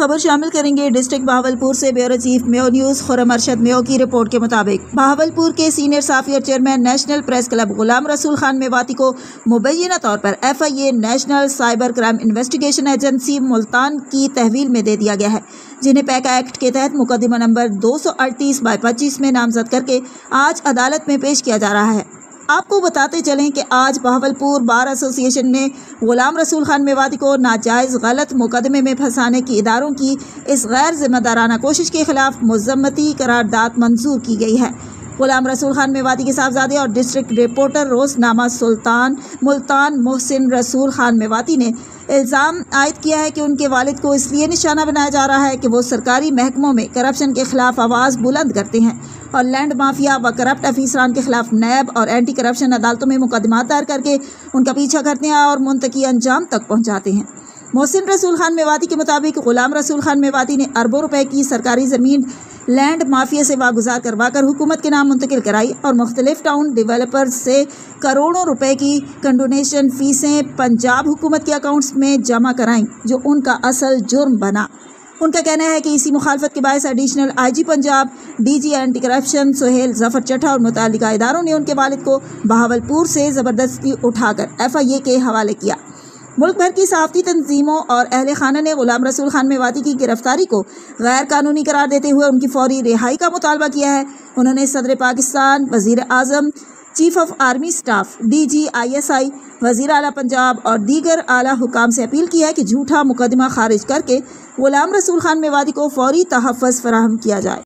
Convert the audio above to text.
خبر شامل کریں گے ڈسٹرکٹ بہاولپور سے بیورو چیف میو نیوز خرم ارشد میو کی رپورٹ کے مطابق بہاولپور کے سینئر صحافی اور chairman national press club Ghulam رسول خان میواتی کو مبینہ طور پر FIA national cyber crime investigation agency Multan کی تحویل میں دے دیا گیا ہے، جنہیں پیکا ایکٹ کے تحت مقدمہ نمبر 238/25 میں نامزد کر کے آج عدالت میں پیش کیا جا رہا ہے۔ آپ کو بتاتے چلیں کہ آج بہاولپور بار ایسوسی ایشن نے غلام رسول خان میواتی کو ناجائز غلط مقدمے میں پھنسانے کی اداروں کی اس غیر ذمہ دارانہ کوشش کے خلاف مذمتی قرارداد منظور کی گئی ہے۔ غلام رسول خان میواتی کے صاحبزادے اور ڈسٹرکٹ رپورٹر روزنامہ سلطان ملتان محسن رسول خان میواتی نے الزام عائد کیا ہے کہ ان کے والد کو اس لیے نشانہ بنایا جا رہا ہے کہ وہ سرکاری محکموں میں کرپشن کے خلاف آواز بلند کرتے ہیں اور لینڈ مافیا و کرپٹ افیسران کے خلاف نیب اور اینٹی کرپشن عدالتوں میں مقدمات دائر کر کے ان کا پیچھا کرتے ہیں اور منطقی انجام تک پہنچاتے ہیں۔ محسن رسول خان میواتی کے مطابق غلام رسول خان میواتی نے اربوں روپے کی سرکاری زمین لینڈ مافیا سے واگزار کروا کر حکومت کے نام منتقل کرائی اور مختلف ٹاؤن ڈیولپرز سے کروڑوں روپے کی کنڈونیشن فیسیں پنجاب حکومت کے اکاؤنٹس میں جمع کرائیں، جو ان کا اصل جرم بنا۔ ان کا کہنا ہے کہ اسی مخالفت کے باعث additional IG Punjab DG anti corruption Sohail Zafar Chattha اور متعلقہ اداروں نے ان کے والد کو بہاولپور سے زبردستی اٹھا کر FIA کے حوالے کیا۔ ملک بھر کی صحافتی تنظیموں اور اہل خانہ نے غلام رسول خان میواتی کی گرفتاری کو غیر قانونی قرار دیتے ہوئے ان کی فوری رہائی کا مطالبہ کیا ہے۔ انہوں نے صدر پاکستان، وزیر اعظم، chief of army staff, DG ISI، وزیر اعلیٰ پنجاب اور دیگر اعلیٰ حکام سے اپیل کی ہے کہ جھوٹا مقدمہ خارج کر کے غلام رسول خان میواتی کو فوری تحفظ فراہم کیا جائے۔